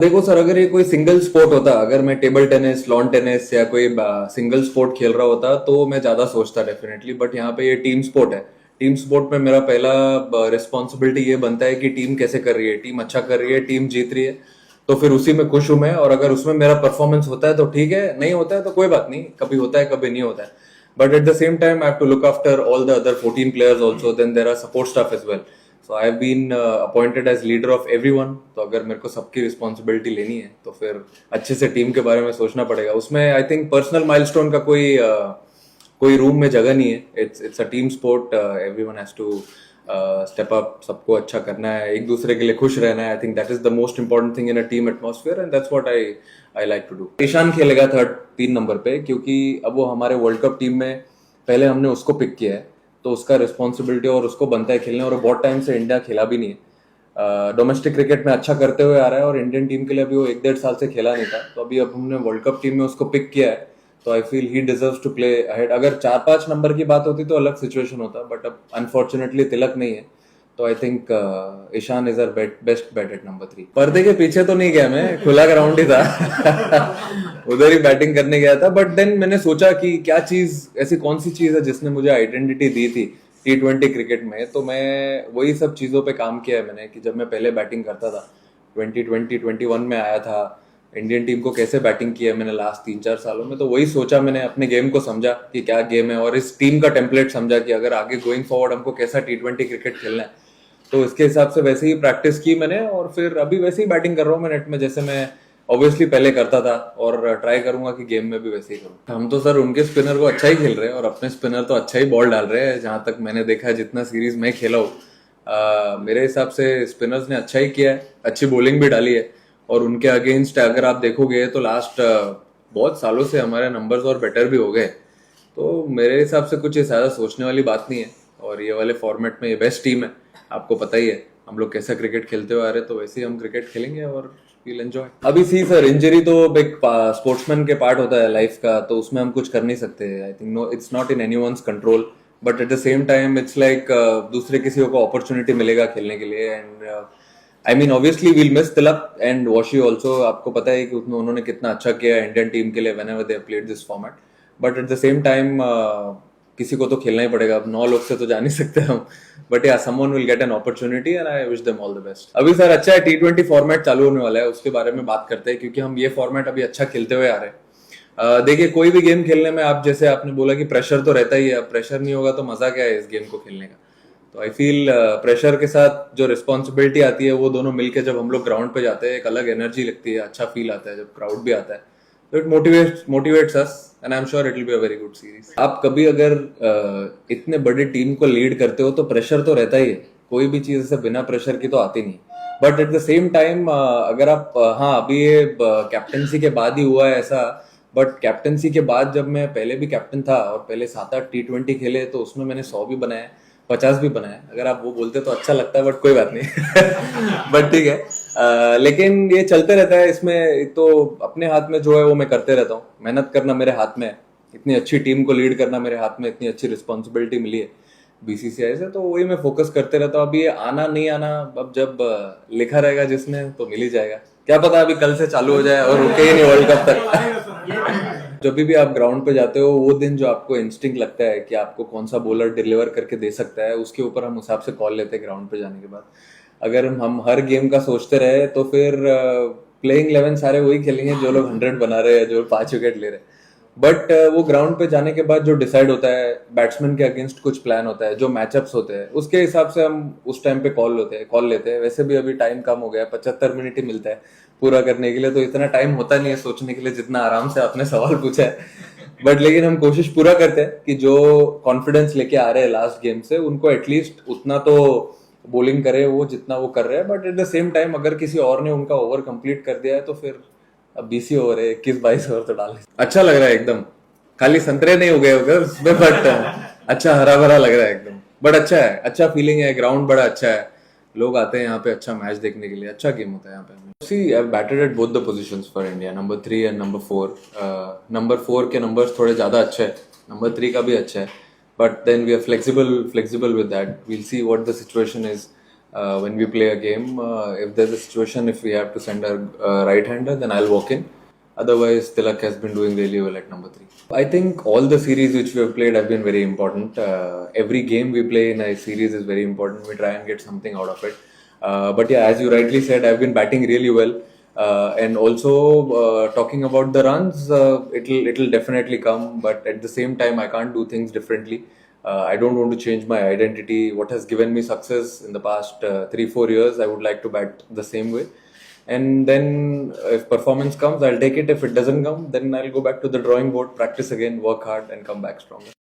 देखो सर, अगर ये कोई सिंगल स्पोर्ट होता, अगर मैं टेबल टेनिस, लॉन टेनिस या कोई सिंगल स्पोर्ट खेल रहा होता तो मैं ज्यादा सोचता डेफिनेटली। बट यहाँ पे ये टीम स्पोर्ट है। टीम स्पोर्ट में मेरा पहला रिस्पॉन्सिबिलिटी ये बनता है कि टीम कैसे कर रही है, टीम अच्छा कर रही है, टीम जीत रही है, तो फिर उसी में खुश हूं मैं। और अगर उसमें मेरा परफॉर्मेंस होता है तो ठीक है, नहीं होता है तो कोई बात नहीं, कभी होता है कभी नहीं होता है। But at the same time I have to look after all the other 14 players also, then there are support staff as well. So I have been appointed as leader of everyone. तो अगर मेरे को सबकी responsibility लेनी है तो फिर अच्छे से टीम के बारे में सोचना पड़ेगा। उसमें आई थिंक पर्सनल माइलस्टोन का कोई रूम में जगह नहीं है। It's a team sport, everyone has to step up, सबको अच्छा करना है, एक दूसरे के लिए खुश रहना है। I think that is the most important thing in a team atmosphere, and that's what I like to do. Ishan खेलेगा 3 नंबर पे, क्योंकि अब वो हमारे वर्ल्ड कप टीम में पहले हमने उसको पिक किया है, तो उसका रिस्पॉन्सिबिलिटी और उसको बनता है खेलने। और बहुत टाइम से इंडिया खेला भी नहीं है, डोमेस्टिक क्रिकेट में अच्छा करते हुए आ रहा है, और इंडियन टीम के लिए अभी वो 1-1.5 साल से खेला नहीं था। तो अभी अब हमने वर्ल्ड कप टीम में उसको पिक किया है, तो I feel he deserves to play ahead. अगर 4-5 नंबर की बात होती तो अलग सिचुएशन होता, बट अब अनफॉर्चुनेटली तिलक नहीं है, तो I think Ishan is our best bat at number 3। पर्दे के पीछे तो नहीं गया मैं, खुला ग्राउंड ही था उधर ही बैटिंग करने गया था। बट देन मैंने सोचा कि क्या चीज, ऐसी कौन सी चीज है जिसने मुझे आइडेंटिटी दी थी T20 क्रिकेट में, तो मैं वही सब चीजों पे काम किया है मैंने। कि जब मैं पहले बैटिंग करता था 2020-21 में आया था, इंडियन टीम को कैसे बैटिंग की है मैंने लास्ट 3-4 सालों में, तो वही सोचा मैंने, अपने गेम को समझा कि क्या गेम है, और इस टीम का टेम्पलेट समझा कि अगर आगे गोइंग फॉरवर्ड हमको कैसा T20 क्रिकेट खेलना है, तो इसके हिसाब से वैसे ही प्रैक्टिस की मैंने। और फिर अभी वैसे ही बैटिंग कर रहा हूँ मैं नेट में, जैसे मैं ऑब्वियसली पहले करता था, और ट्राई करूंगा कि गेम में भी वैसे ही करूँ। हम तो सर उनके स्पिनर को अच्छा ही खेल रहे हैं, और अपने स्पिनर तो अच्छा ही बॉल डाल रहे हैं। जहां तक मैंने देखा है, जितना सीरीज में खेला हूँ, मेरे हिसाब से स्पिनर्स ने अच्छा ही किया है, अच्छी बॉलिंग भी डाली है। और उनके अगेंस्ट अगर आप देखोगे तो लास्ट बहुत सालों से हमारे नंबर्स और बेटर भी हो गए। तो मेरे हिसाब से कुछ ज्यादा सोचने वाली बात नहीं है, और ये वाले फॉर्मेट में ये बेस्ट टीम है। आपको पता ही है हम लोग कैसा क्रिकेट खेलते हुए आ रहे हैं, तो वैसे ही हम क्रिकेट खेलेंगे और वील एंजॉय। अभी सी सर, इंजरी तो एक स्पोर्ट्समैन के पार्ट होता है लाइफ का, तो उसमें हम कुछ कर नहीं सकते। I think no, it's not in anyone's control, but at the same time it's like दूसरे किसी को अपॉर्चुनिटी मिलेगा खेलने के लिए। And I mean obviously we'll miss Tilak and Washi also. आपको पता है कि उन्होंने कितना अच्छा किया इंडियन टीम के लिए whenever they played this format. But at the same time किसी को तो खेलना ही पड़ेगा। अब 9 लोग से तो जा नहीं सकते हम, बट या someone will get an opportunity, and I wish them all the best. अभी सर अच्छा है, T20 फॉर्मेट चालू होने वाला है, उसके बारे में बात करते हैं, क्योंकि हम ये फॉर्मेट अभी अच्छा खेलते हुए आ रहे हैं। देखिए, कोई भी गेम खेलने में आप, जैसे आपने बोला कि प्रेशर तो रहता ही है, अब प्रेशर नहीं होगा तो मजा क्या है इस गेम को खेलने का। तो आई फील प्रेशर के साथ जो रिस्पॉन्सिबिलिटी आती है, वो दोनों मिलके जब हम लोग ग्राउंड पे जाते हैं, एक अलग एनर्जी लगती है, अच्छा फील आता है जब क्राउड भी आता है। तो it motivates us, and I am sure it will be a very good series. आप कभी अगर इतने बड़ी टीम को लीड करते हो तो प्रेशर तो रहता ही है, कोई भी चीज से बिना प्रेशर की तो आती नहीं। But at the same time अगर आप हाँ, अभी ये कैप्टनसी के बाद ही हुआ है ऐसा, बट कैप्टनसी के बाद जब मैं पहले भी कैप्टन था और पहले 7-8 T20 खेले, तो उसमें मैंने 100 भी बनाया, 50 भी बनाया। अगर आप वो बोलते तो अच्छा लगता है, बट कोई बात नहीं बट ठीक है। लेकिन ये चलते रहता है, इसमें तो अपने हाथ में जो है वो मैं करते रहता हूँ। मेहनत करना मेरे हाथ में है, इतनी अच्छी टीम को लीड करना मेरे हाथ में, इतनी अच्छी रिस्पॉन्सिबिलिटी मिली है BCCI से, तो वही मैं फोकस करते रहता हूँ। अभी ये आना नहीं आना, अब जब लिखा रहेगा जिसने तो मिल ही जाएगा। क्या पता अभी कल से चालू हो जाए और रुके ही नहीं वर्ल्ड कप तक जब भी आप ग्राउंड पे जाते हो, वो दिन जो आपको इंस्टिंक्ट लगता है कि आपको कौन सा बॉलर डिलीवर करके दे सकता है, उसके ऊपर हम हिसाब से कॉल लेते हैं ग्राउंड पे जाने के बाद। अगर हम हर गेम का सोचते रहे तो फिर प्लेइंग 11 सारे वही खेलेंगे जो लोग 100 बना रहे हैं, जो 5 विकेट ले रहे हैं। बट वो ग्राउंड पे जाने के बाद जो डिसाइड होता है, बैट्समैन के अगेंस्ट कुछ प्लान होता है, जो मैचअप्स होते हैं, उसके हिसाब से हम उस टाइम पे कॉल लेते हैं। वैसे भी अभी टाइम कम हो गया, 75 मिनट ही मिलता है पूरा करने के लिए, तो इतना टाइम होता नहीं है सोचने के लिए जितना आराम से आपने सवाल पूछा है। बट लेकिन हम कोशिश पूरा करते हैं कि जो कॉन्फिडेंस लेके आ रहे हैं लास्ट गेम से, उनको एटलीस्ट उतना तो बॉलिंग करे वो जितना वो कर रहे हैं। But at the same time अगर किसी और ने उनका ओवर कंप्लीट कर दिया है, तो फिर अब 20 ओवर है, 21-22 ओवर तो डाल अच्छा लग रहा है एकदम। खाली संतरे नहीं हो गए होगा उसमें, बट अच्छा हरा भरा लग रहा है एकदम। बट अच्छा है, अच्छा फीलिंग है, ग्राउंड बड़ा अच्छा है, लोग आते हैं यहाँ पे अच्छा मैच देखने के लिए, अच्छा गेम होता है यहाँ पे। See I batted at both the positions for India, number 3 and number 4। Number 4 के नंबर्स थोड़े ज्यादा अच्छे हैं, नंबर 3 का भी अच्छा है, but then we are flexible with that. We'll see what the situation is. when we play a game. If there's a situation, if we have to send a right-hander, then I'll walk in. Otherwise, Tilak has been doing really well at number three. I think all the series which we have played have been very important. Every game we play in a series is very important. We try and get something out of it. But yeah, as you rightly said, I've been batting really well. And also talking about the runs, it'll definitely come. But at the same time, I can't do things differently. I don't want to change my identity. What has given me success in the past 3-4 years, I would like to bat the same way. And then if performance comes, I'll take it. If it doesn't come, then I'll go back to the drawing board, practice again, work hard, and come back stronger.